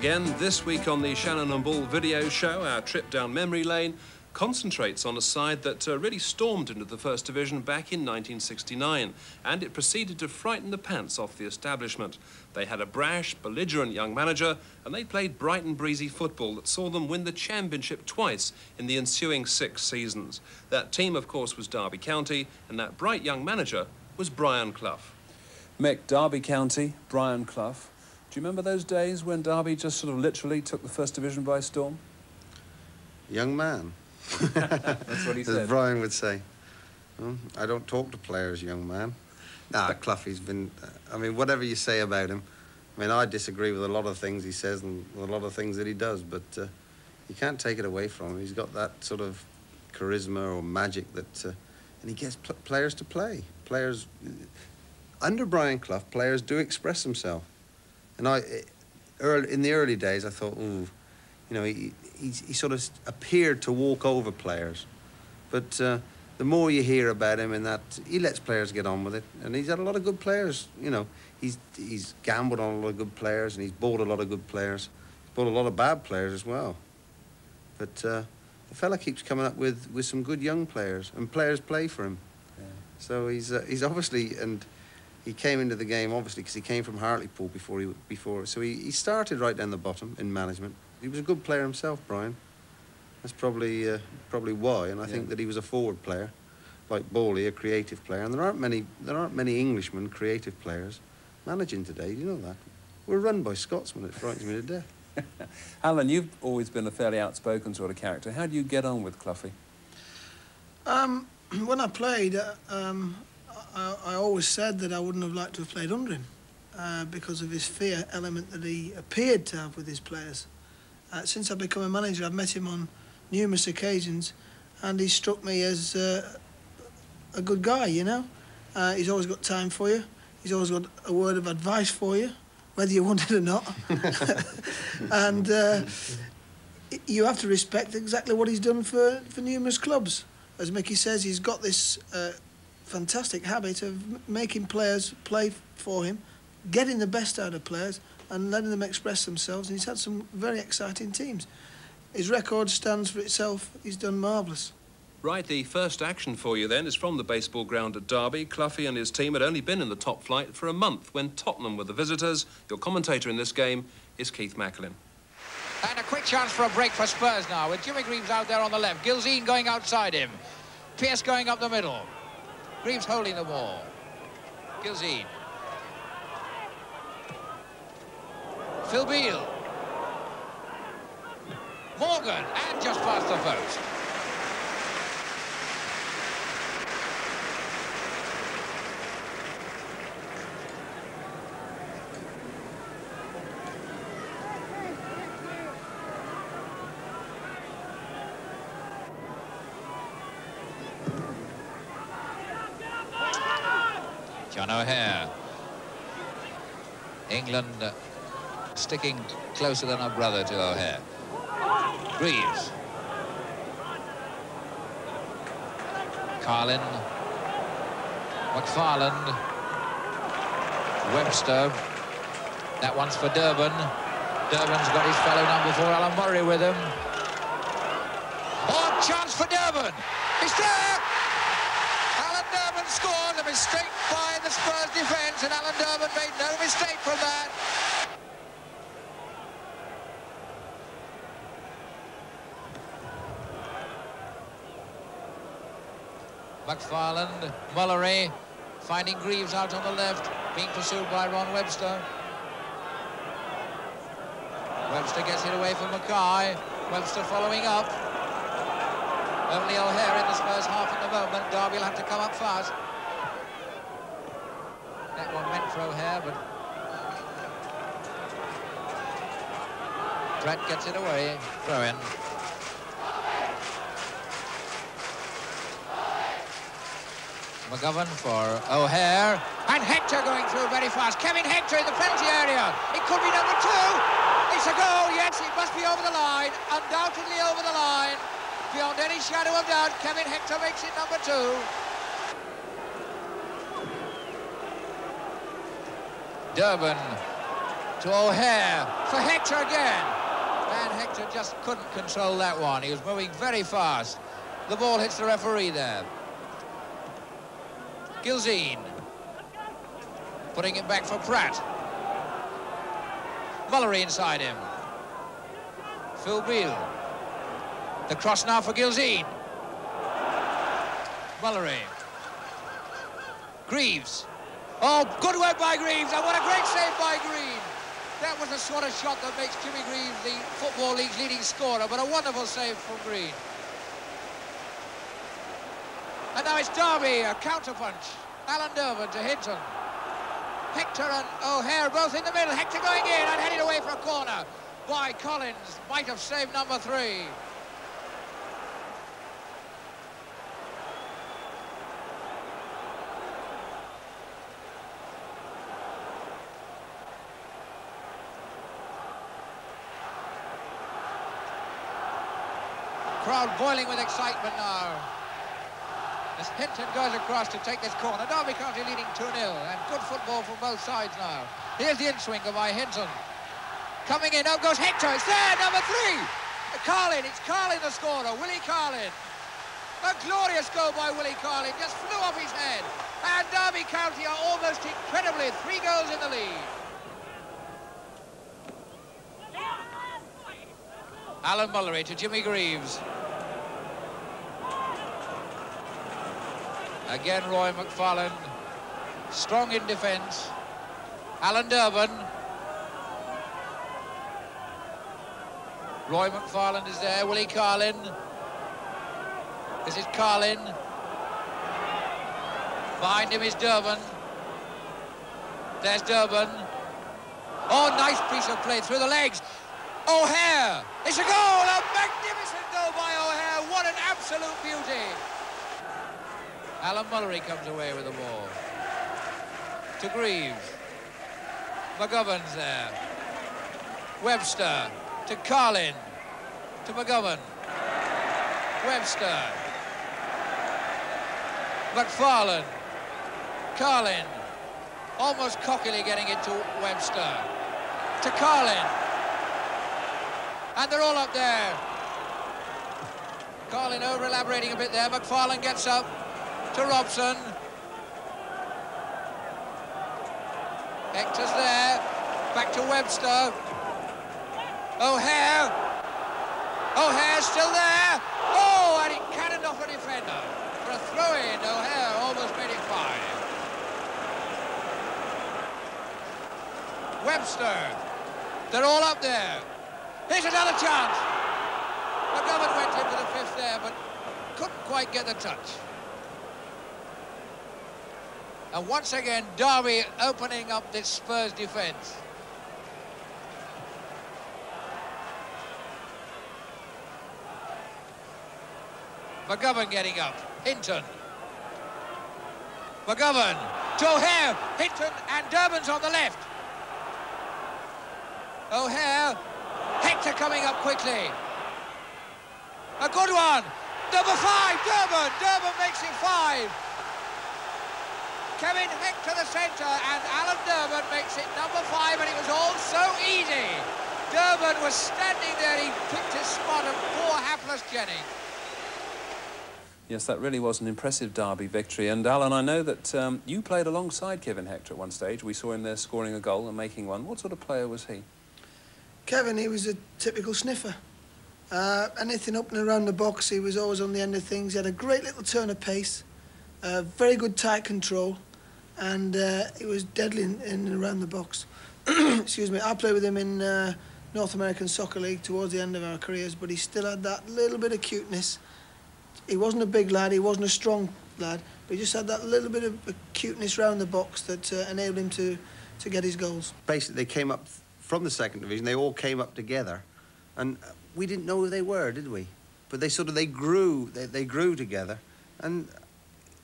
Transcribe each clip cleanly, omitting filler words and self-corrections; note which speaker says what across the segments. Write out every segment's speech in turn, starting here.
Speaker 1: again. This week on the Channon and Bull video show, our trip down memory lane concentrates on a side that really stormed into the First Division back in 1969, and it proceeded to frighten the pants off the establishment. They had a brash, belligerent young manager, and they played bright and breezy football that saw them win the championship twice in the ensuing 6 seasons. That team, of course, was Derby County, and that bright young manager was Brian Clough. Mick, Derby County, Brian Clough. Do you remember those days when Derby just sort of literally took the First Division by storm?
Speaker 2: Young man.
Speaker 1: That's what he said.
Speaker 2: As Brian would say. Well, I don't talk to players, young man. Nah, Cloughie's been... I mean, whatever you say about him, I mean, I disagree with a lot of things he says and a lot of things that he does, but you can't take it away from him. He's got that sort of charisma or magic that... and he gets players to play. Players... Under Brian Clough, players do express themselves. And in the early days, I thought, ooh, you know, he sort of appeared to walk over players. But the more you hear about him and that, he lets players get on with it. And he's had a lot of good players, you know. He's gambled on a lot of good players and he's bought a lot of good players. He's bought a lot of bad players as well. But the fella keeps coming up with some good young players, and players play for him. Yeah. So he's obviously... and. He came into the game, obviously, because he came from Hartlepool before. So he started right down the bottom in management. He was a good player himself, Brian. That's probably why. And I think that he was a forward player, like Bowley, a creative player. And there aren't many Englishmen, creative players, managing today. Do you know that? We're run by Scotsmen. It frightens me to death.
Speaker 1: Alan, you've always been a fairly outspoken sort of character. How do you get on with Cloughie?
Speaker 3: When I played, I always said that I wouldn't have liked to have played under him because of his fear element that he appeared to have with his players. Since I've become a manager, I've met him on numerous occasions, and he struck me as a good guy, you know. He's always got time for you. He's always got a word of advice for you, whether you want it or not. And you have to respect exactly what he's done for numerous clubs. As Mickey says, he's got this... fantastic habit of making players play for him, getting the best out of players and letting them express themselves, and he's had some very exciting teams. His record stands for itself. He's done marvellous.
Speaker 1: Right, the first action for you then is from the baseball ground at Derby. Cloughie and his team had only been in the top flight for a month when Tottenham were the visitors. Your commentator in this game is Keith Macklin.
Speaker 4: And a quick chance for a break for Spurs now, with Jimmy Greaves out there on the left, Gilzine going outside him, Pearce going up the middle. Greaves holding the ball. Gilzine. Phil Beale. Morgan, and just past the post. John O'Hare. England sticking closer than a brother to O'Hare. Greaves. Carlin. McFarland. Webster. That one's for Durban. Durban's got his fellow number 4, Alan Murray, with him. Oh, chance for Durban. He's there! Alan Durban scored. A mistake by the Spurs defence, and Alan Durban made no mistake from that. McFarland, Mullery, finding Greaves out on the left, being pursued by Ron Webster. Webster gets it away from Mackay. Webster following up. Only O'Hare in the Spurs half at the moment. Derby will have to come up fast. That one meant for O'Hare, but Brett gets it away. Throw in. McGovern for O'Hare, and Hector going through very fast. Kevin Hector in the penalty area. It could be number 2. It's a goal. Yes, it must be over the line. Undoubtedly over the line. Beyond any shadow of doubt, Kevin Hector makes it number 2. Durban To O'Hare for Hector again. And Hector just couldn't control that one. He was moving very fast. The ball hits the referee there. Gilzine. Putting it back for Pratt. Mullery inside him. Phil Beale. The cross now for Gilzine. Mullery. Greaves. Oh, good work by Greaves, and what a great save by Green. That was the sort of shot that makes Jimmy Greaves the Football League's leading scorer, but a wonderful save from Green. And now it's Derby, a counterpunch. Alan Durban to Hinton. Hector and O'Hare both in the middle. Hector going in and headed away for a corner by Collins. Might have saved number 3. Crowd boiling with excitement now. As Hinton goes across to take this corner. Derby County leading 2-0, and good football from both sides now. Here's the in-swinger by Hinton. Coming in, out goes Hector. It's there, number 3. Carlin, it's Carlin the scorer, Willie Carlin. A glorious goal by Willie Carlin, just flew off his head. And Derby County are almost incredibly 3 goals in the lead. Alan Mullery to Jimmy Greaves. Again, Roy McFarlane, strong in defence. Alan Durban. Roy McFarlane is there, Willie Carlin. This is Carlin. Behind him is Durban. There's Durban. Oh, nice piece of play through the legs. O'Hare, it's a goal, a magnificent goal by O'Hare, what an absolute beauty. Alan Mullery comes away with the ball. To Greaves. McGovern's there. Webster to Carlin. To McGovern. Webster. McFarlane. Carlin. Almost cockily getting it to Webster. To Carlin. And they're all up there. Carlin over-elaborating a bit there. McFarlane gets up to Robson. Hector's there. Back to Webster. O'Hare. O'Hare's still there. Oh, and he cannoned off a defender. For a throw-in, O'Hare almost made it 5. Webster. They're all up there. Here's another chance. McGovern went in for the 5th there, but couldn't quite get the touch. And once again, Derby opening up this Spurs defence. McGovern getting up. Hinton. McGovern to O'Hare. Hinton and Durban's on the left. O'Hare. Hector coming up quickly. A good one. Number 5, Durban. Durban makes it 5. Kevin Hector the centre, and Alan Durban makes it number 5, and it was all so easy. Durban was standing there, he picked his spot, and poor hapless Jennings.
Speaker 1: Yes, that really was an impressive Derby victory. And Alan, I know that you played alongside Kevin Hector at one stage. We saw him there scoring a goal and making one. What sort of player was he?
Speaker 3: Kevin, he was a typical sniffer. Anything up and around the box, he was always on the end of things. He had a great little turn of pace, very good tight control, and he was deadly in and around the box. Excuse me. I played with him in North American Soccer League towards the end of our careers, but he still had that little bit of cuteness. He wasn't a big lad, he wasn't a strong lad, but he just had that little bit of cuteness round the box that enabled him to get his goals.
Speaker 2: Basically, they came up from the 2nd division, they all came up together, and we didn't know who they were, did we? But they grew together, and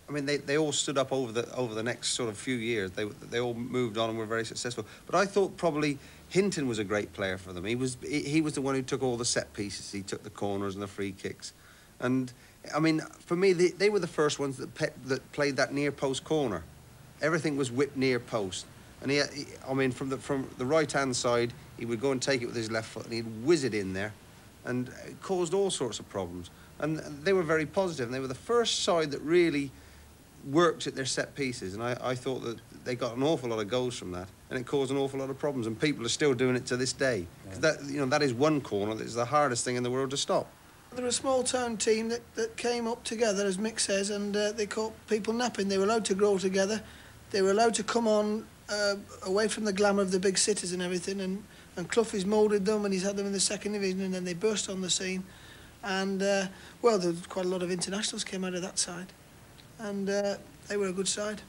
Speaker 2: I mean they all stood up over the next sort of few years. They all moved on and were very successful. But I thought probably Hinton was a great player for them. He was the one who took all the set pieces. He took the corners and the free kicks, and I mean for me they were the first ones that played that near post corner. Everything was whipped near post. And I mean, from the right-hand side, he would go and take it with his left foot, and he'd whiz it in there, and it caused all sorts of problems. And they were very positive, and they were the first side that really worked at their set pieces, and I thought that they got an awful lot of goals from that, and it caused an awful lot of problems, and people are still doing it to this day. Because that, you know, that is one corner that is the hardest thing in the world to stop.
Speaker 3: They're a small town team that came up together, as Mick says, and they caught people napping. They were allowed to grow together. They were allowed to come on away from the glamour of the big cities and everything, and Cloughie's moulded them, and he's had them in the second division, and then they burst on the scene. And, well, there was quite a lot of internationals came out of that side, and they were a good side.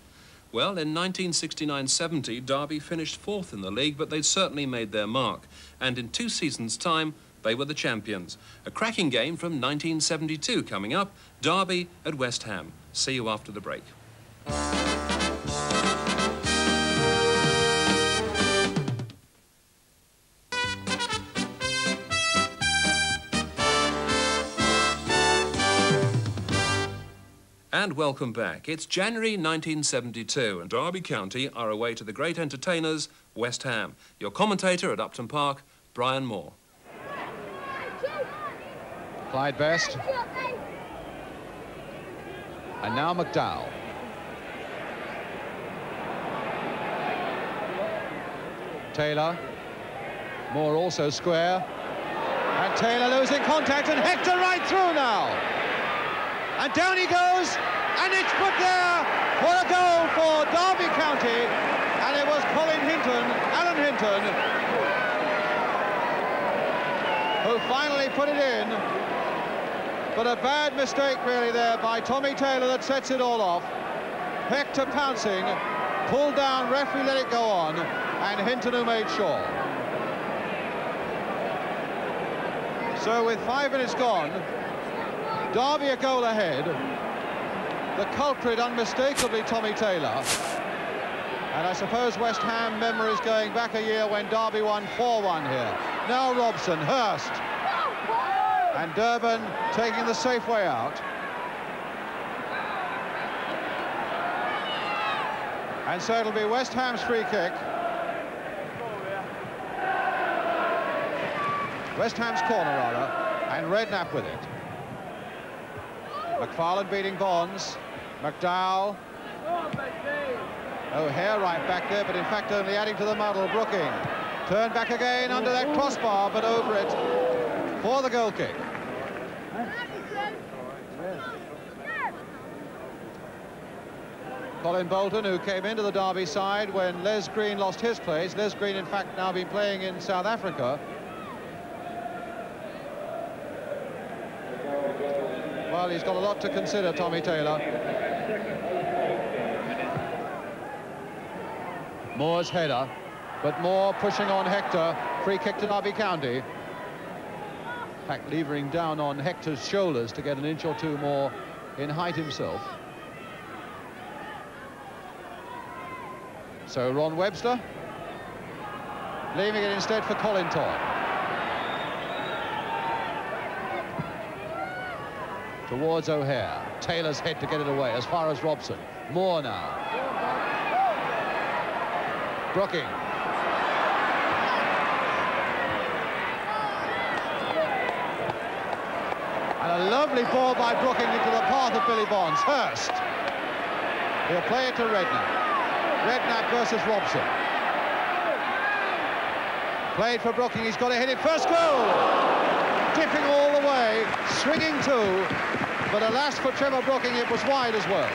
Speaker 1: Well, in 1969-70, Derby finished 4th in the league, but they'd certainly made their mark. And in 2 seasons' time, they were the champions. A cracking game from 1972 coming up, Derby at West Ham. See you after the break. And welcome back. It's January 1972 and Derby County are away to the great entertainers, West Ham. Your commentator at Upton Park, Brian Moore.
Speaker 5: Clyde Best. And now McDowell. Taylor. Moore also square. And Taylor losing contact, and Hector right through now. And down he goes, and it's put there for a goal for Derby County. And it was Alan Hinton, who finally put it in. But a bad mistake really there by Tommy Taylor that sets it all off. Hector pouncing, pulled down, referee let it go on, and Hinton who made sure. So with 5 minutes gone, Derby a goal ahead. The culprit unmistakably Tommy Taylor. And I suppose West Ham memories going back a year when Derby won 4-1 here. Now Robson, Hurst. And Durban taking the safe way out. And so it'll be West Ham's free kick. West Ham's corner, rather, and Redknapp with it. McFarlane beating Bonds. McDowell. O'Hare right back there, but in fact only adding to the muddle. Brooking. Turned back again under that crossbar, but over it for the goal kick. Colin Bolton, who came into the Derby side when Les Green lost his place. Les Green, in fact, now been playing in South Africa. Well, he's got a lot to consider, Tommy Taylor. Moore's header, but Moore pushing on Hector. Free kick to Derby County. In fact, levering down on Hector's shoulders to get an inch or two more in height himself. So Ron Webster, leaving it instead for Colin Todd. Towards O'Hare. Taylor's head to get it away as far as Robson. Moore now. Brooking. And a lovely ball by Brooking into the path of Billy Bonds. Hurst. He'll play it to Redknapp. Redknapp versus Robson. Played for Brooking. He's got to hit it. First goal. Dipping all the way. Swinging too. But alas for Trevor Brooking, it was wide as well.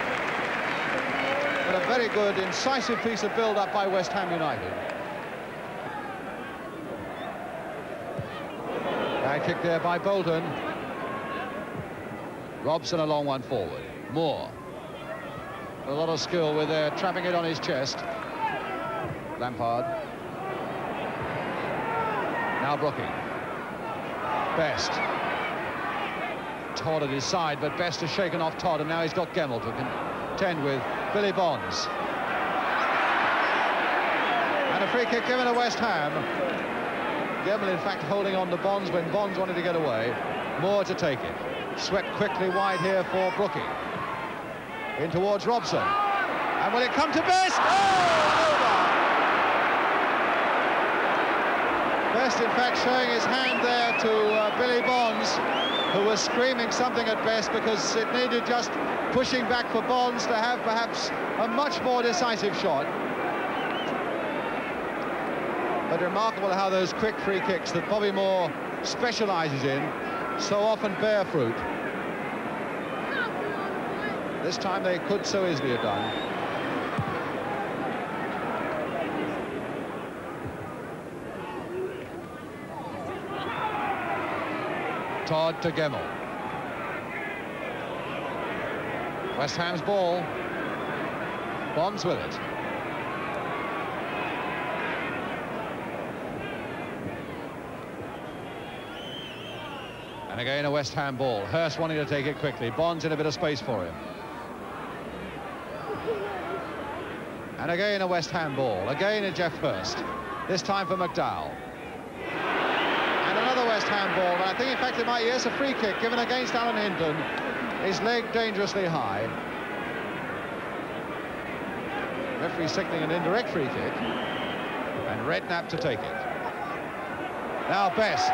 Speaker 5: But a very good, incisive piece of build-up by West Ham United. Bad kick there by Bolton. Robson a long one forward. Moore. A lot of skill with trapping it on his chest. Lampard. Now Brooking. Best. Todd at his side, but Best has shaken off Todd, and now he's got Gemmell to contend with Billy Bonds. And a free kick given to West Ham. Gemmell, in fact, holding on to Bonds when Bonds wanted to get away. Moore to take it. Swept quickly wide here for Brooking. In towards Robson. And will it come to Best? Oh, over! Best, in fact, showing his hand there to Billy Bonds, who was screaming something at Best because it needed just pushing back for Bonds to have perhaps a much more decisive shot. But remarkable how those quick free kicks that Bobby Moore specialises in so often bear fruit. This time they could so easily have done. Todd to Gemmell. West Ham's ball. Bonds with it. And again a West Ham ball. Hurst wanting to take it quickly. Bonds in a bit of space for him. And again a West Ham ball. Again a Geoff Hurst. This time for McDowell. Another West Ham ball, but I think in fact it might, yes, a free kick given against Alan Hinton. His leg dangerously high. Referee signaling an indirect free kick. And Redknapp to take it. Now Best.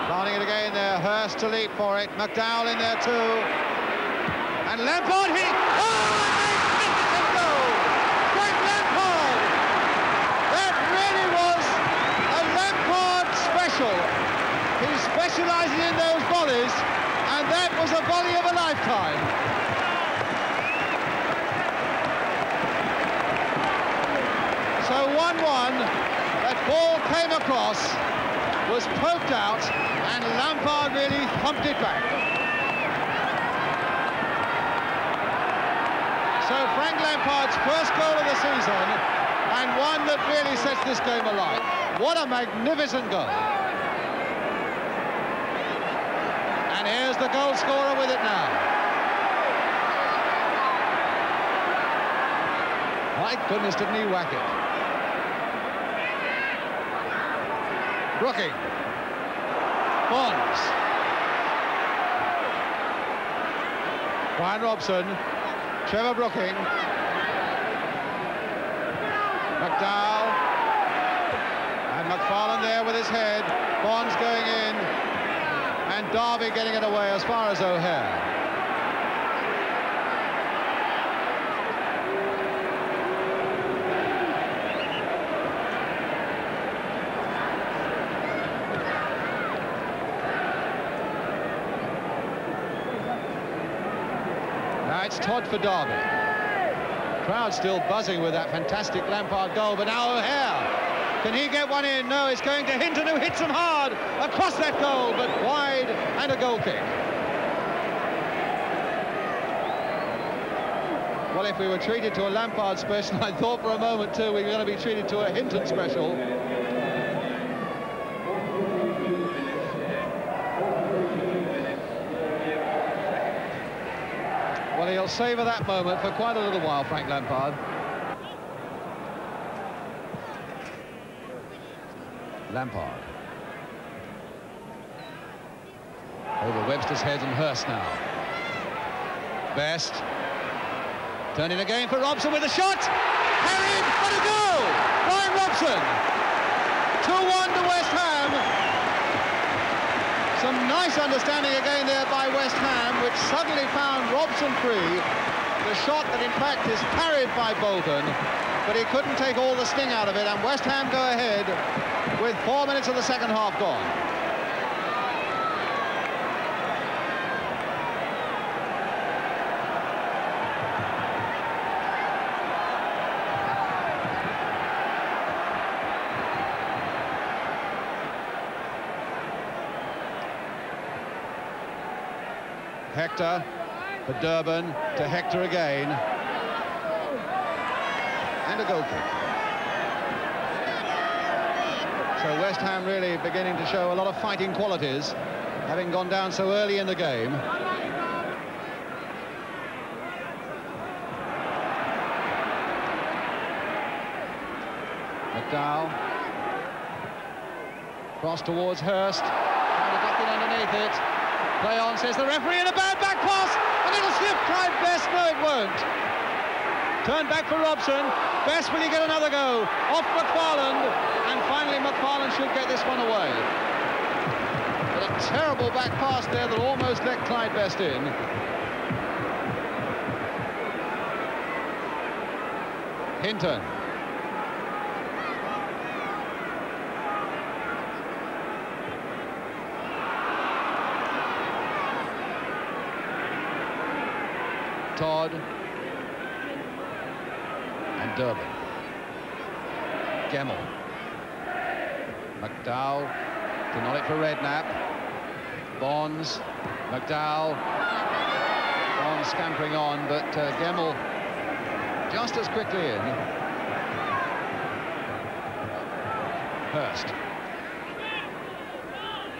Speaker 5: Planting it again there, Hurst to leap for it. McDowell in there too. And Lampard hit. Oh, magnificent goal! Frank Lampard! That really was a Lampard special. He specialises in those volleys, and that was a volley of a lifetime. So 1-1, that ball came across, was poked out, and Lampard really thumped it back. So Frank Lampard's first goal of the season, and one that really sets this game alight. What a magnificent goal. And here's the goal scorer with it now. My goodness, didn't he whack it? Brooking. Bonds. Brian Robson. Trevor Brooking. McDowell. And McFarlane there with his head. Bonds going in. And Derby getting it away as far as O'Hare. Now it's Todd for Derby. Crowd still buzzing with that fantastic Lampard goal, but now O'Hare. Can he get one in? No, it's going to Hinton, who hits him hard across that goal, but wide, and a goal kick. Well, if we were treated to a Lampard special, I thought for a moment too we were going to be treated to a Hinton special. Well, he'll savour that moment for quite a little while, Frank Lampard. Lampard. Over Webster's head and Hurst now. Best. Turning again for Robson with a shot. Harried, what a goal! Brian Robson. 2-1 to West Ham. Some nice understanding again there by West Ham, which suddenly found Robson free. The shot that in fact is parried by Bolton, but he couldn't take all the sting out of it, and West Ham go ahead with 4 minutes of the second half gone. Hector for Durban, to Hector again. And a goal kick. So West Ham really beginning to show a lot of fighting qualities, having gone down so early in the game. McDowell. Cross towards Hurst. Trying to duck in underneath it. Play on, says the referee, and a bad back pass, and it'll slip. Tried Best, no it won't. Turned back for Robson. Best, will he get another go? Off McFarland. And finally McFarland should get this one away. But a terrible back pass there that almost let Clyde Best in. Hinton. Todd. And Durbin. Gemmell. McDowell. Denolic for Redknapp. Bonds. McDowell. Bonds scampering on, but Gemmell just as quickly in. Hurst.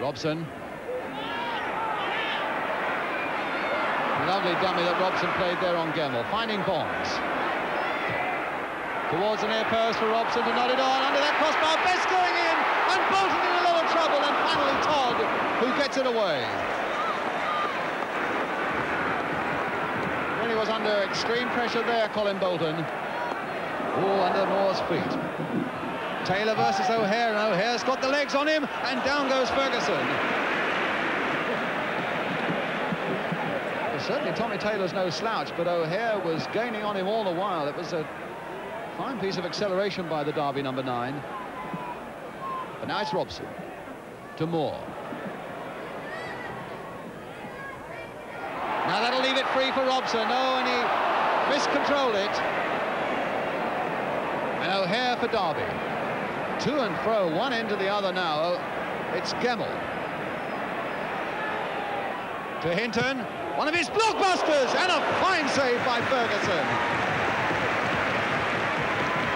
Speaker 5: Robson. Lovely dummy that Robson played there on Gemmell. Finding Bonds. Towards the near post for Robson to nod it on. Under that crossbar, Best going in. And Bolton in a lot of trouble. And finally Todd, who gets it away. Really was under extreme pressure there, Colin Bolton. All under Moore's feet. Taylor versus O'Hare, and O'Hare's got the legs on him. And down goes Ferguson. Certainly Tommy Taylor's no slouch, but O'Hare was gaining on him all the while. It was a fine piece of acceleration by the Derby number 9. But now it's Robson to Moore. Now that'll leave it free for Robson. Oh, and he miscontrolled it. And O'Hare for Derby. To and fro, one end to the other now. It's Gemmell. To Hinton. One of his blockbusters, and a fine save by Ferguson.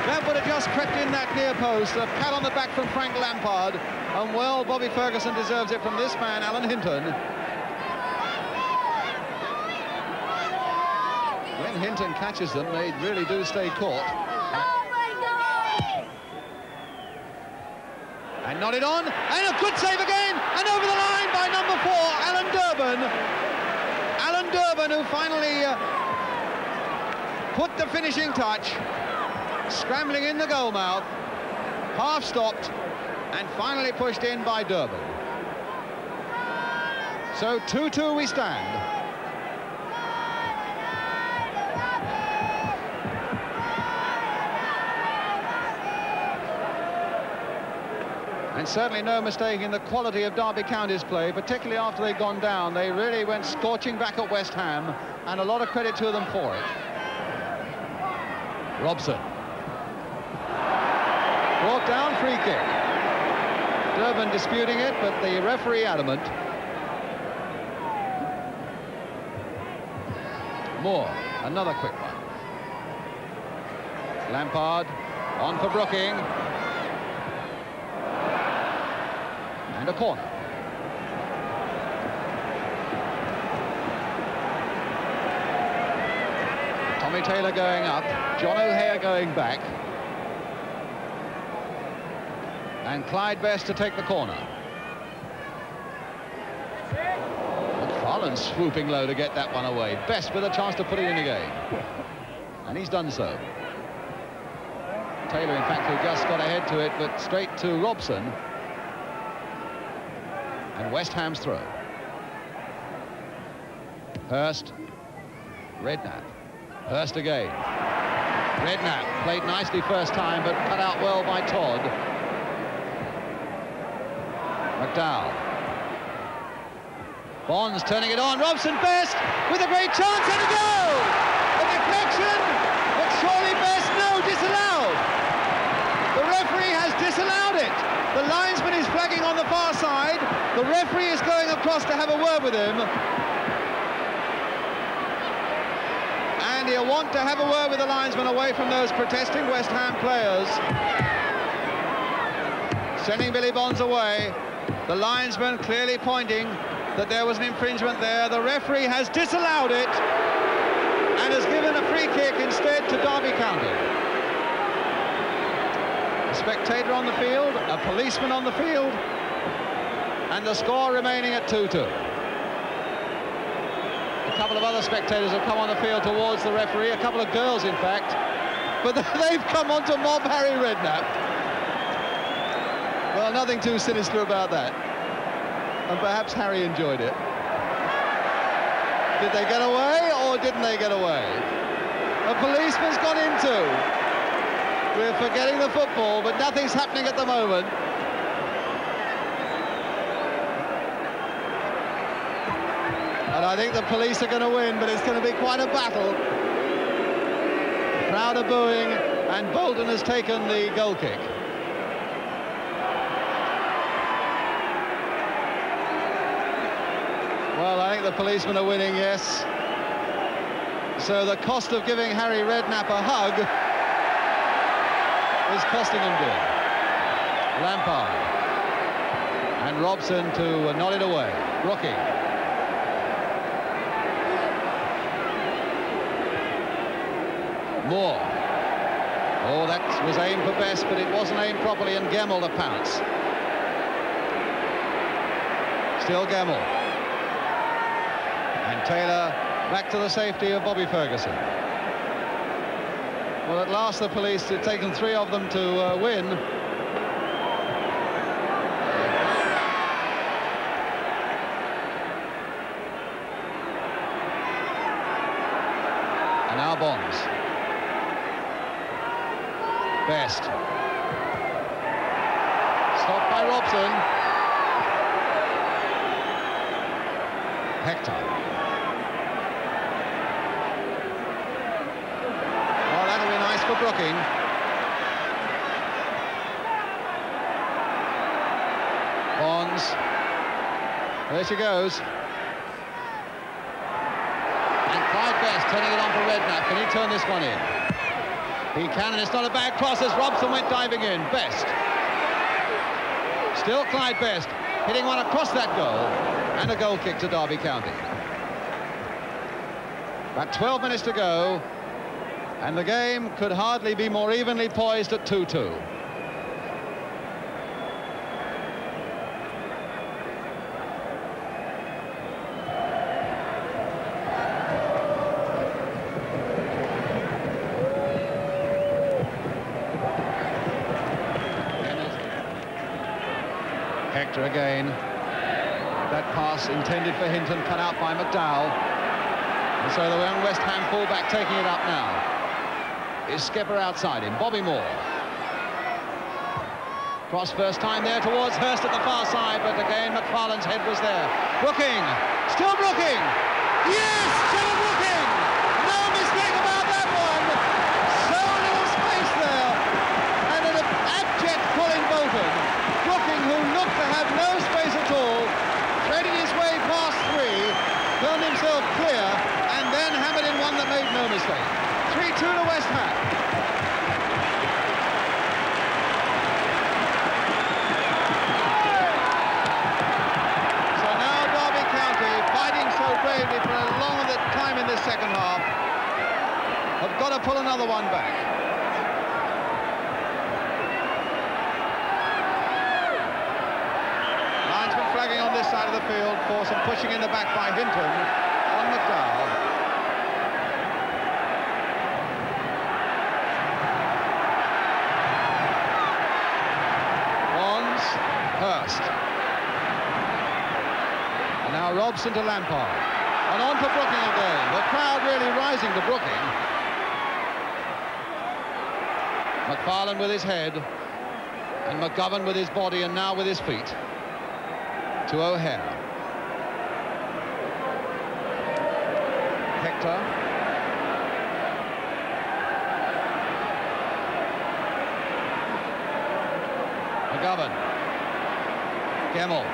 Speaker 5: That would have just crept in that near post. A pat on the back from Frank Lampard. And well, Bobby Ferguson deserves it from this man, Alan Hinton. When Hinton catches them, they really do stay caught. And nodded on, and a good save again, and over the line by number 4, Alan Durbin. Alan Durbin, who finally put the finishing touch, scrambling in the goal mouth, half stopped, and finally pushed in by Durbin. So 2-2 we stand. And certainly no mistake in the quality of Derby County's play, particularly after they'd gone down. They really went scorching back at West Ham, and a lot of credit to them for it. Robson. Brought down, free kick. Durbin disputing it, but the referee adamant. Moore, another quick one. Lampard, on for Brooking. And a corner. Tommy Taylor going up, John O'Hare going back. And Clyde Best to take the corner. McFarland swooping low to get that one away. Best with a chance to put it in again. And he's done so. Taylor, in fact, who just got ahead to it, but straight to Robson. And West Ham's throw. Hurst. Redknapp. Hurst again. Redknapp played nicely first time, but cut out well by Todd. McDowell. Bonds turning it on. Robson Best with a great chance and a goal! A deflection, but surely Best, no, disallowed. The referee has disallowed it. The linesman is flagging on the far side. The referee is going across to have a word with him. And he'll want to have a word with the linesman away from those protesting West Ham players. Sending Billy Bonds away. The linesman clearly pointing that there was an infringement there. The referee has disallowed it and has given a free kick instead to Derby County. A spectator on the field, a policeman on the field, and the score remaining at 2-2. couple of other spectators have come on the field towards the referee, a couple of girls, in fact. But they've come on to mob Harry Redknapp. Well, nothing too sinister about that. And perhaps Harry enjoyed it. Did they get away or didn't they get away? A policeman's gone in too. We're forgetting the football, but nothing's happening at the moment. And I think the police are going to win, but it's going to be quite a battle. The crowd are booing, and Bolton has taken the goal kick. Well, I think the policemen are winning, yes. So the cost of giving Harry Redknapp a hug is costing him good. Lampard. And Robson to nod it away. Brooking. Moore. Oh, that was aimed for Best, but it wasn't aimed properly, and Gemmell to pounce. Still Gemmell. And Taylor back to the safety of Bobby Ferguson. Well, at last the police had taken 3 of them to win. And now Bonds. Best. Stopped by Robson. Hector. Oh, that'll be nice for Brooking. Bonds. There she goes. And Clyde Best turning it on for Redknapp. Can he turn this one in? He can, and it's not a bad cross as Robson went diving in. Best. Still Clyde Best hitting one across that goal, and a goal kick to Derby County. About 12 minutes to go, and the game could hardly be more evenly poised at 2-2. Hector again. That pass intended for Hinton, cut out by McDowell. And so the young West Ham fullback taking it up now is Skipper outside him, Bobby Moore. Cross first time there towards Hurst at the far side, but again McFarlane's head was there. Brooking, still Brooking. Yes, still Brooking. No mistake about that one. So little space there, and an abject pulling Bolton. Brooking, who looked to have no space at all, threaded his way past 3, turned himself clear, and then hammered in one that made no mistake. 3-2 to West Ham. So now Derby County, fighting so bravely for a long time in this second half, have got to pull another one back. Linesman flagging on this side of the field for some pushing in the back by Hinton on McDowell. Bonds, Hurst. And now Robson to Lampard. And on to Brooking again. The crowd really rising to Brooking. McFarlane with his head. And McGovern with his body, and now with his feet. To O'Hare. Hector. McGovern. Gemmell.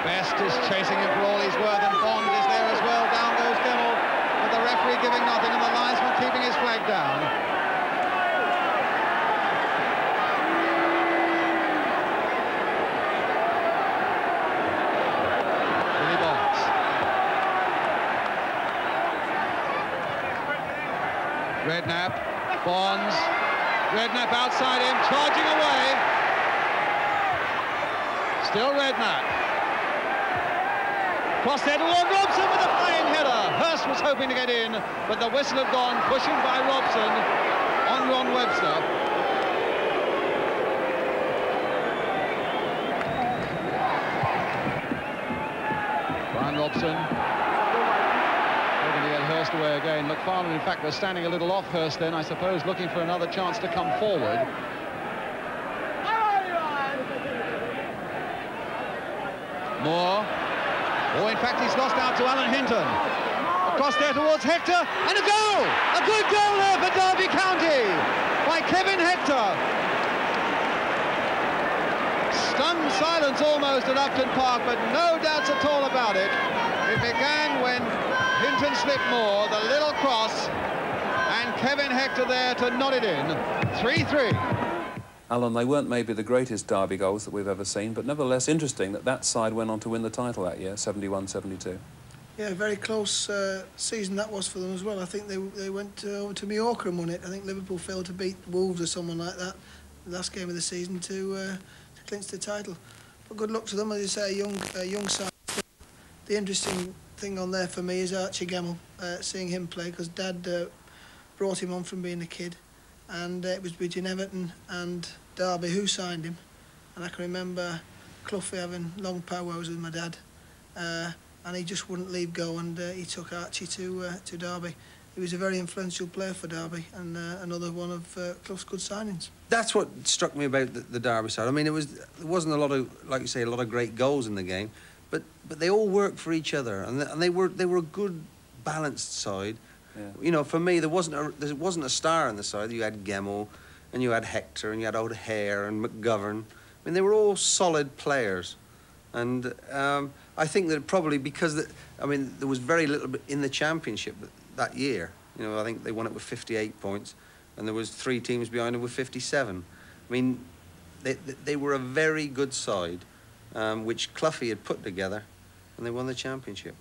Speaker 5: Best is chasing him for all he's worth, and Bond is there as well. Down goes Gemmell, with the referee giving nothing and the linesman keeping his flag down. Redknapp, Bonds, Redknapp outside him, charging away. Still Redknapp. Cross there toward Robson with a flying header. Hurst was hoping to get in, but the whistle had gone, pushing by Robson on Ron Webster. Brian Robson hoping to get Hurst away again. McFarlane, in fact, was standing a little off Hurst then, I suppose, looking for another chance to come forward. Moore. Oh, in fact, he's lost out to Alan Hinton. Across there towards Hector, and a goal! A good goal there for Derby County by Kevin Hector. Stunned silence almost at Upton Park, but no doubts at all about it. It began when Hinton slipped Moore, the little cross, and Kevin Hector there to nod it in. 3-3.
Speaker 1: Alan, they weren't maybe the greatest Derby goals that we've ever seen, but nevertheless interesting that that side went on to win the title that year, 71-72. Yeah,
Speaker 3: very close season that was for them as well. I think they went over to Mallorca and won it. I think Liverpool failed to beat Wolves or someone like that the last game of the season to clinch the title. But good luck to them, as you say, a young side. The interesting thing on there for me is Archie Gemmill, seeing him play, because Dad brought him on from being a kid. And it was between Everton and Derby who signed him. And I can remember Clough having long powwows with my dad, and he just wouldn't leave go, and he took Archie to Derby. He was a very influential player for Derby, and another one of Clough's good signings.
Speaker 2: That's what struck me about the Derby side. I mean, there wasn't a lot of, like you say, a lot of great goals in the game, but they all worked for each other, and they were a good, balanced side. Yeah. You know, for me, there wasn't a star on the side. You had Gemmill, and you had Hector, and you had O'Hare and McGovern. I mean, they were all solid players, and I think that probably because there was very little bit in the championship that year. You know, I think they won it with 58 points, and there was 3 teams behind them with 57. I mean, they were a very good side, which Clough had put together, and they won the championship.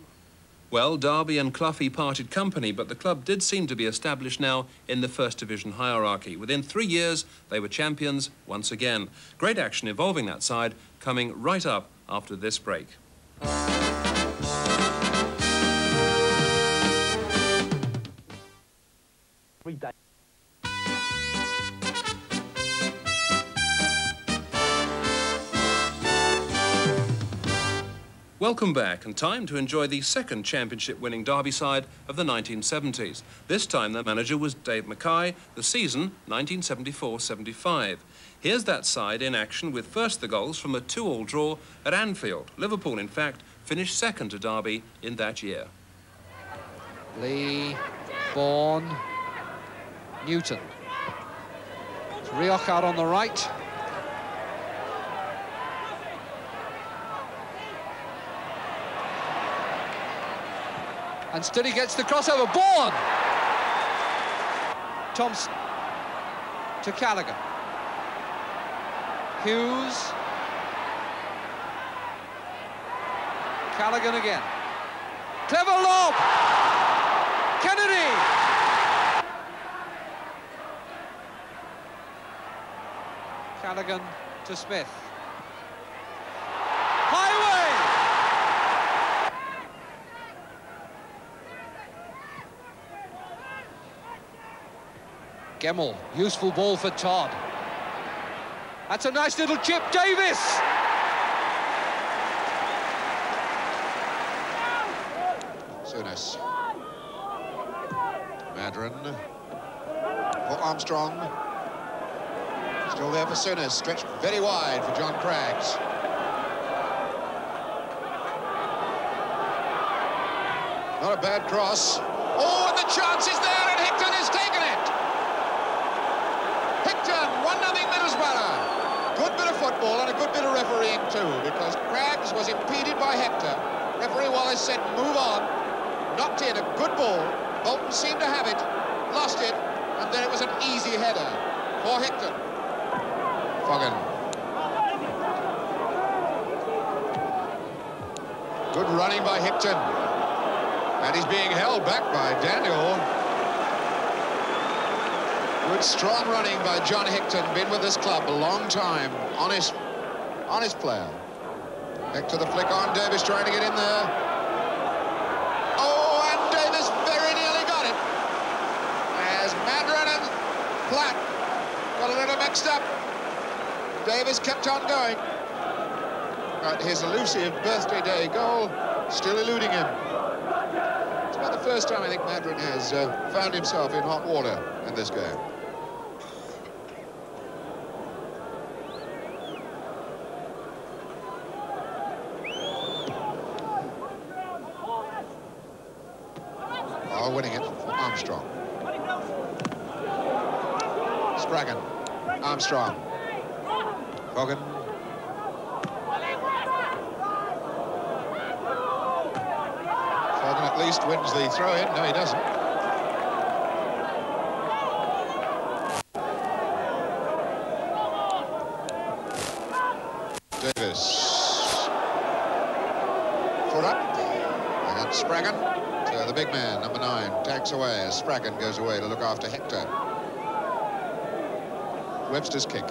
Speaker 1: Well, Derby and Clough parted company, but the club did seem to be established now in the First Division hierarchy. Within 3 years, they were champions once again. Great action involving that side coming right up after this break. Welcome back, and time to enjoy the second championship-winning Derby side of the 1970s. This time the manager was Dave Mackay, the season 1974-75. Here's that side in action with first the goals from a 2-2 draw at Anfield. Liverpool, in fact, finished second to Derby in that year.
Speaker 4: Lee, Bourne, Newton. Rioch out on the right. And Sturdy gets the crossover. Bourne! Thompson to Callaghan. Hughes. Callaghan again. Clever lob! Kennedy! Callaghan to Smith. Highway! Gemmill, useful ball for Todd. That's a nice little chip, Davis!
Speaker 6: Souness. Madron. For Armstrong. Still there for Souness, stretched very wide for John Craggs. Not a bad cross. Oh, and the chance is there, and Hickton has taken it! Hickton, 1-0 Middlesbrough. Good bit of football and a good bit of refereeing too, because Craggs was impeded by Hector. Referee Wallace said, move on. Knocked in a good ball. Bolton seemed to have it, lost it, and then it was an easy header for Hickton. Foggen. Good running by Hickton. And he's being held back by Daniel. Good strong running by John Hickton, been with this club a long time. Honest player. Back to the flick on, Davis trying to get in there. Oh, and Davis very nearly got it. As Madron and Platt got a little mixed up. Davis kept on going. But his elusive birthday day goal still eluding him. It's about the first time I think Madron has found himself in hot water in this game. Winning it for Armstrong. Spraggan. Armstrong. Fogan. Fogan at least wins the throw-in. No, he doesn't. Davis. Foot up. Against Spraggan. The big man, number 9, tags away as Spraggan goes away to look after Hector. Webster's kick.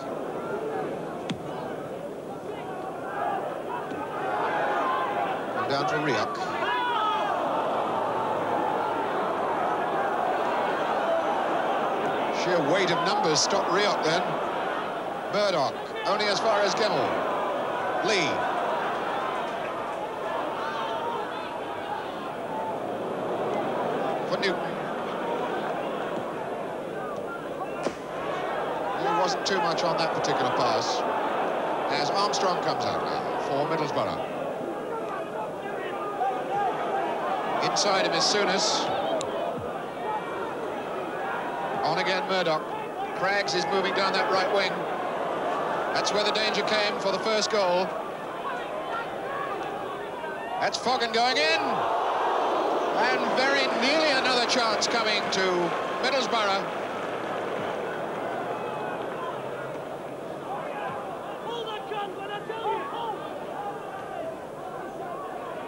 Speaker 6: And down to Rioch. Sheer weight of numbers stopped Rioch then. Murdoch, only as far as Gemmell. Lee. For Newton. There wasn't too much on that particular pass as Armstrong comes out now for Middlesbrough. Inside him is Souness. On again Murdoch. Craggs is moving down that right wing. That's where the danger came for the first goal. That's Fogan going in. And very nearly another chance coming to Middlesbrough.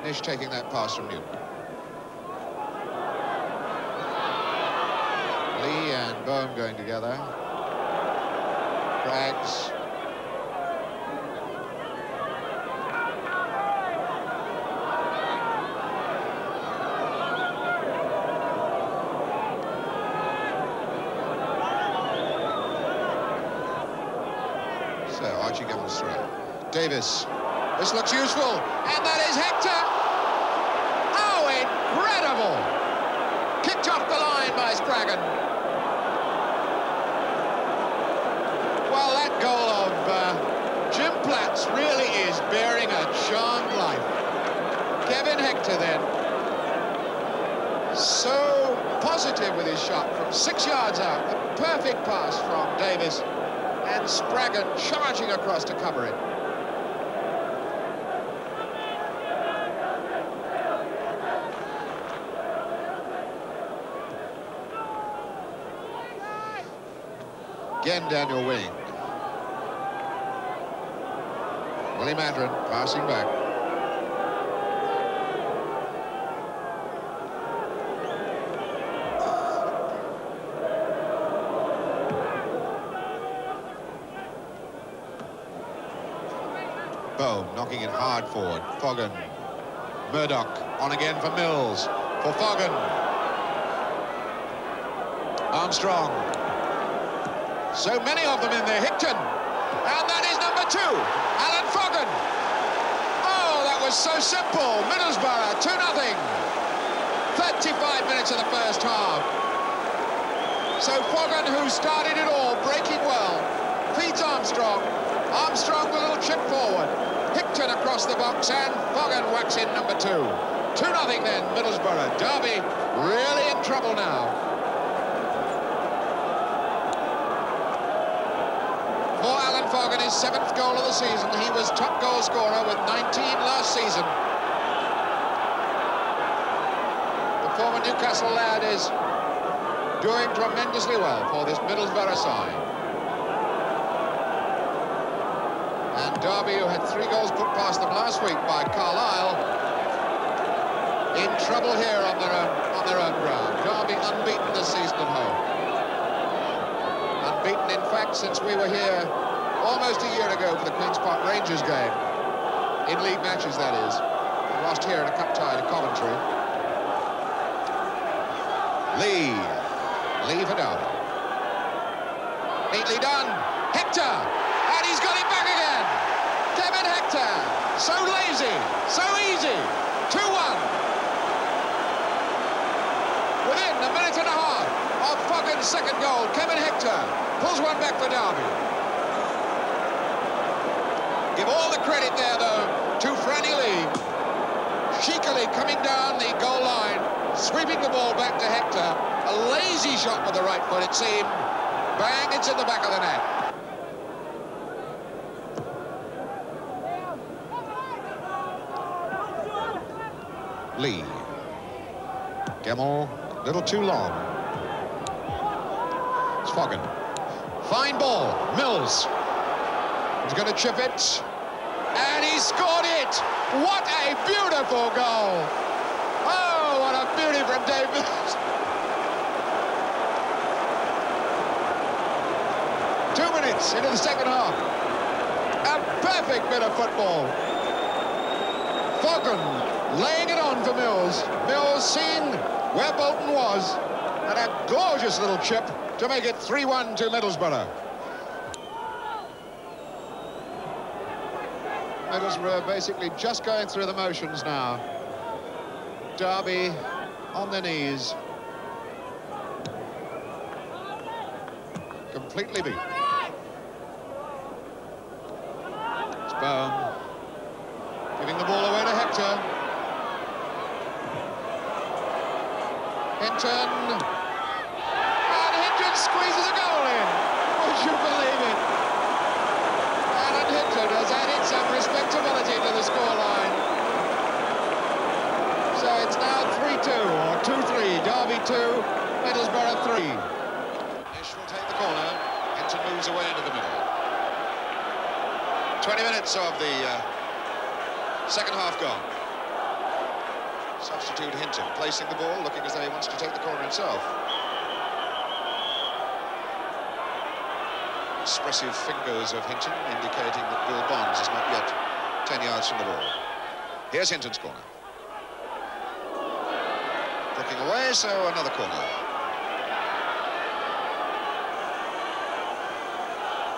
Speaker 6: Nish taking that pass from Newton. Lee and Bohm going together. Craggs. Archie Gemmell's throw. Davis. This looks useful. And that is Hector. Oh, incredible. Kicked off the line by Spraggan. Well, that goal of Jim Platt's really is bearing a charmed life. Kevin Hector then. So positive with his shot from 6 yards out. The perfect pass from Davis. And Spraggan charging across to cover it. Again, Daniel Wing. Willie Madron passing back. Bohm knocking it hard forward. Fogan. Murdoch on again for Mills. For Fogan. Armstrong. So many of them in there. Hickton. And that is number 2. Alan Fogan. Oh, that was so simple. Middlesbrough 2-0. 35 minutes of the first half. So Fogan, who started it all, breaking well, feeds Armstrong. Armstrong with a little chip forward. Hickton across the box, and Fogan whacks in number 2. 2-0 then, Middlesbrough. Derby really in trouble now. For Alan Fogan, his 7th goal of the season. He was top goal scorer with 19 last season. The former Newcastle lad is doing tremendously well for this Middlesbrough side. And Derby, who had 3 goals put past them last week by Carlisle, in trouble here on their own ground. Derby unbeaten this season at home. Unbeaten, in fact, since we were here almost a year ago for the Queen's Park Rangers game. In league matches, that is. He lost here in a cup tie to Coventry. Lee for Derby. Neatly done. Hector! And he's got it back again! Kevin Hector! So lazy, so easy. 2-1. Within a minute and a half of Fogan's second goal, Kevin Hector pulls one back for Derby. Give all the credit there, though, to Franny Lee. Cheekily coming down the goal line, sweeping the ball back to Hector. A lazy shot with the right foot, it seemed. Bang, it's in the back of the net. Lee. Gemmell, a little too long. It's Fogan. Fine ball. Mills. He's going to chip it. And he scored it! What a beautiful goal! Oh, what a beauty from Dave Mills. 2 minutes into the second half. A perfect bit of football. Fogan laying it on for Mills. Mills seeing where Bolton was, and a gorgeous little chip to make it 3-1 to Middlesbrough. Middlesbrough basically just going through the motions now. Derby on their knees. Completely beat. It's Bohm giving the ball away to Hector. Hinton. And Hinton squeezes a goal in. Would you believe it? And Hinton has added some respectability to the scoreline. So it's now 3-2 or 2-3. Derby 2, Middlesbrough 3. Ish will take the corner. Hinton moves away into the middle. 20 minutes of the second half gone. Substitute Hinton, placing the ball, looking as though he wants to take the corner himself. Expressive fingers of Hinton indicating that Bill Bonds is not yet 10 yards from the ball. Here's Hinton's corner. Looking away, so another corner.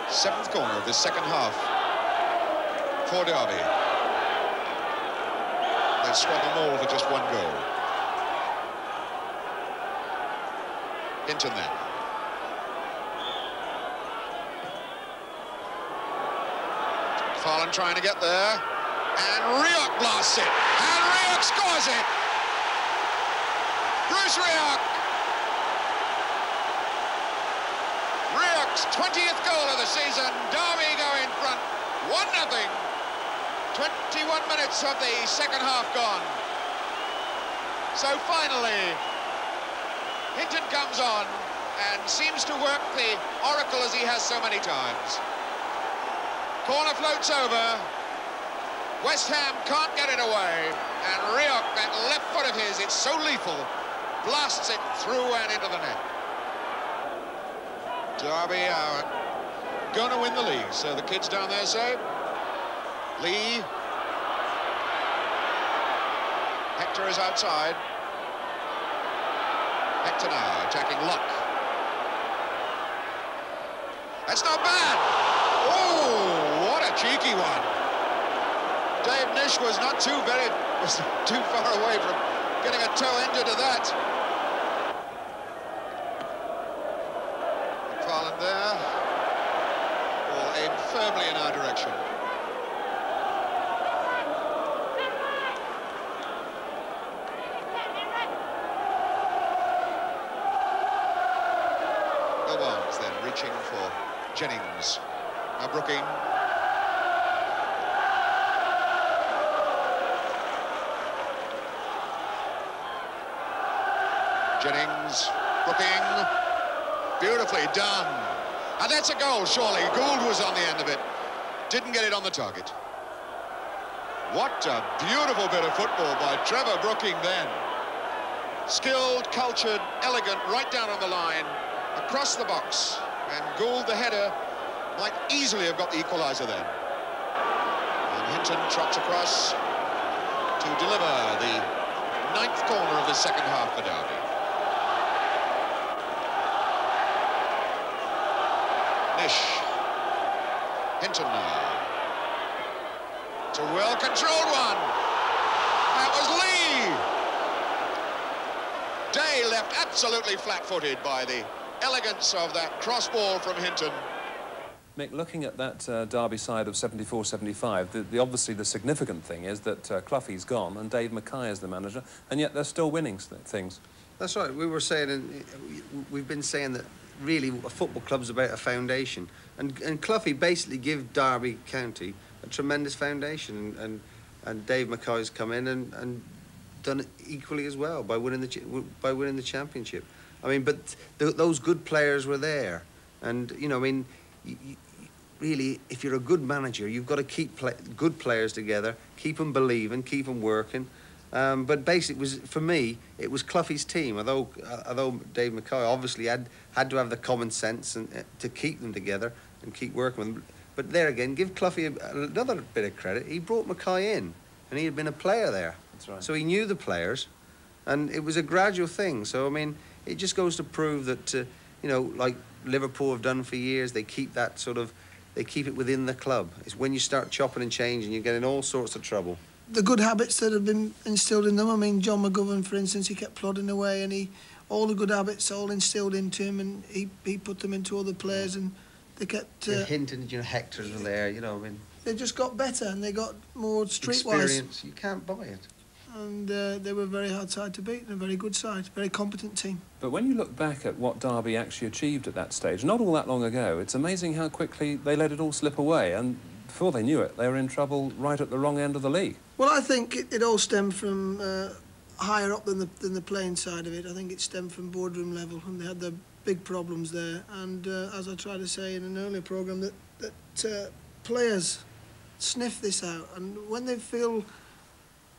Speaker 6: 7th corner of this second half for Derby. They've swung them all for just 1 goal. Hinton then. Farland trying to get there. And Rioch blasts it. And Rioch scores it. Bruce Rioch. Rioch's 20th goal of the season. Derby go in front. 1-0. 21 minutes of the second half gone. So finally, Hinton comes on and seems to work the oracle as he has so many times. Corner floats over. West Ham can't get it away. And Rioch, that left foot of his, it's so lethal, blasts it through and into the net. Derby are going to win the league, so the kids down there say. Lee. Hector is outside. Hector now attacking Luck. That's not bad. Oh, what a cheeky one. Dave Nish was not too far away from getting a toe injured to that. McFarlane there. Ball aimed firmly in our direction. Barnes then reaching for Jennings. Now Brooking. Jennings, Brooking, beautifully done. And that's a goal, surely. Gould was on the end of it. Didn't get it on the target. What a beautiful bit of football by Trevor Brooking then. Skilled, cultured, elegant, right down on the line, across the box. And Gould, the header, might easily have got the equaliser then. And Hinton trots across to deliver the 9th corner of the second half for Derby. Nish. Hinton now. It's a well-controlled one. That was Lee. Day left absolutely flat-footed by the elegance of that cross ball from Hinton.
Speaker 1: Mick, looking at that Derby side of 74-75, obviously the significant thing is that Cloughie's gone and Dave Mackay is the manager, and yet they're still winning things.
Speaker 2: That's right. We were saying, we've been saying that really a football club's about a foundation, and Cloughie basically give Derby County a tremendous foundation, and Dave Mackay's come in and done it equally as well by winning the championship. I mean, but those good players were there, and you know, I mean, really, if you're a good manager, you've got to keep good players together, keep them believing, keep them working. But basically, for me, it was Cloughie's team. Although Dave Mackay obviously had to have the common sense to keep them together and keep working with them. But there again, give Cloughie another bit of credit. He brought Mackay in, and he had been a player there.
Speaker 1: That's right. So
Speaker 2: he knew the players, and it was a gradual thing. So I mean, it just goes to prove that you know, like Liverpool have done for years, they keep that sort of, they keep it within the club. It's when you start chopping and changing, you get in all sorts of trouble.
Speaker 3: The good habits that have been instilled in them, I mean, John McGovern, for instance, he kept plodding away, and all the good habits all instilled into him, and he put them into other players, and they kept...
Speaker 2: Hinton, you know, Hector's were there, you know, I mean...
Speaker 3: They just got better, and they got more streetwise.
Speaker 2: Experience, you can't buy it.
Speaker 3: And they were a very hard side to beat, and a very good side, very competent team.
Speaker 1: But when you look back at what Derby actually achieved at that stage, not all that long ago, it's amazing how quickly they let it all slip away, and before they knew it, they were in trouble right at the wrong end of the league.
Speaker 3: Well, I think it all stemmed from higher up than the playing side of it. I think it stemmed from boardroom level, and they had the big problems there. And as I tried to say in an earlier programme, that players sniff this out, and when they feel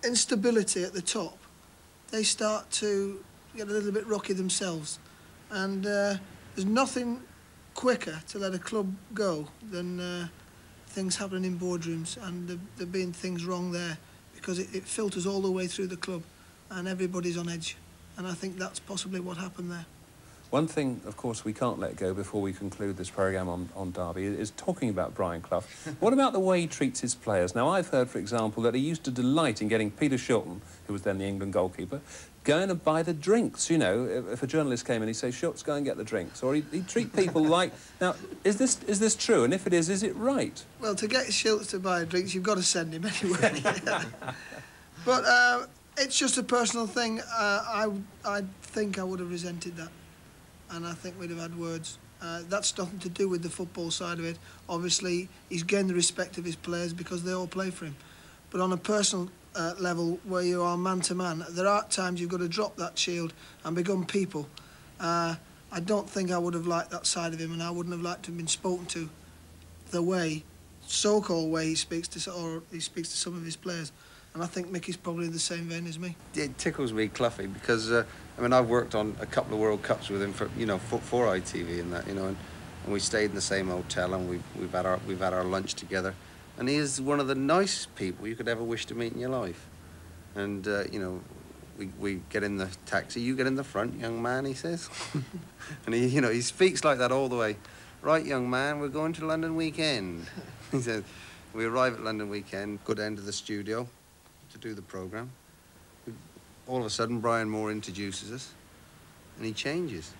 Speaker 3: instability at the top, they start to get a little bit rocky themselves, and there's nothing quicker to let a club go than things happening in boardrooms, and there being things wrong there, because it filters all the way through the club and everybody's on edge, and I think that's possibly what happened there.
Speaker 1: One thing, of course, we can't let go before we conclude this programme on Derby is talking about Brian Clough. What about the way he treats his players? Now, I've heard, for example, that he used to delight in getting Peter Shilton, who was then the England goalkeeper, going to buy the drinks, you know. If a journalist came in, he'd say, Shilts, go and get the drinks. Or he'd treat people like... Now, is this true? And if it is it right?
Speaker 3: Well, to get Shilts to buy drinks, you've got to send him anyway. But it's just a personal thing. I think I would have resented that, and I think we'd have had words. That's nothing to do with the football side of it. Obviously, he's gained the respect of his players because they all play for him. But on a personal level, where you are man to man, there are times you've got to drop that shield and become people. I don't think I would have liked that side of him, and I wouldn't have liked to have been spoken to the way, so-called way he speaks to some of his players. And I think Mickey's probably in the same vein as me. It
Speaker 2: tickles me, Cloughie, because I mean, I've worked on a couple of World Cups with him for, you know, for ITV and that, you know, and we stayed in the same hotel, and we've had our lunch together, and he is one of the nicest people you could ever wish to meet in your life. And you know, we get in the taxi, you get in the front, young man, he says, and he, you know, he speaks like that all the way. Right, young man, we're going to London weekend. He says, we arrive at London weekend, go down to the studio to do the programme. All of a sudden, Brian Moore introduces us, and he changes.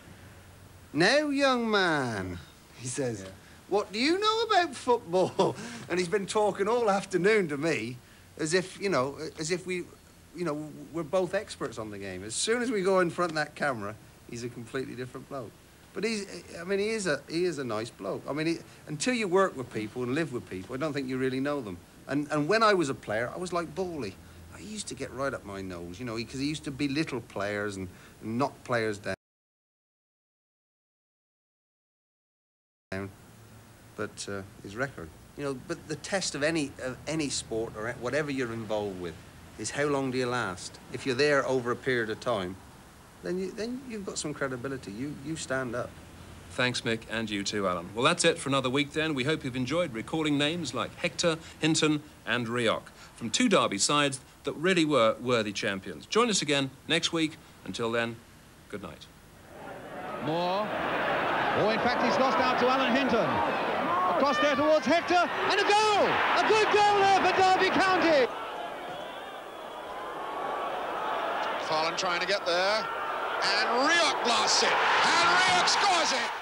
Speaker 2: Now, young man, he says, yeah, what do you know about football? And he's been talking all afternoon to me as if, you know, we, you know, we're both experts on the game. As soon as we go in front of that camera, he's a completely different bloke. But I mean, he is a nice bloke. I mean, until you work with people and live with people, I don't think you really know them. And when I was a player, I was like Bowley. I used to get right up my nose, you know, because he used to belittle players and knock players down. But his record, you know, but the test of any sport or whatever you're involved with is how long do you last. If you're there over a period of time, then you've got some credibility. You stand up.
Speaker 1: Thanks, Mick, and you too, Alan. Well, that's it for another week then. We hope you've enjoyed recalling names like Hector, Hinton and Rioch from two Derby sides that really were worthy champions. Join us again next week. Until then, good night.
Speaker 5: Moore. Oh, in fact, he's lost out to Alan Hinton. Across there towards Hector, and a goal! A good goal there for Derby County!
Speaker 6: Farland trying to get there, and Rioch blasts it, and Rioch scores it!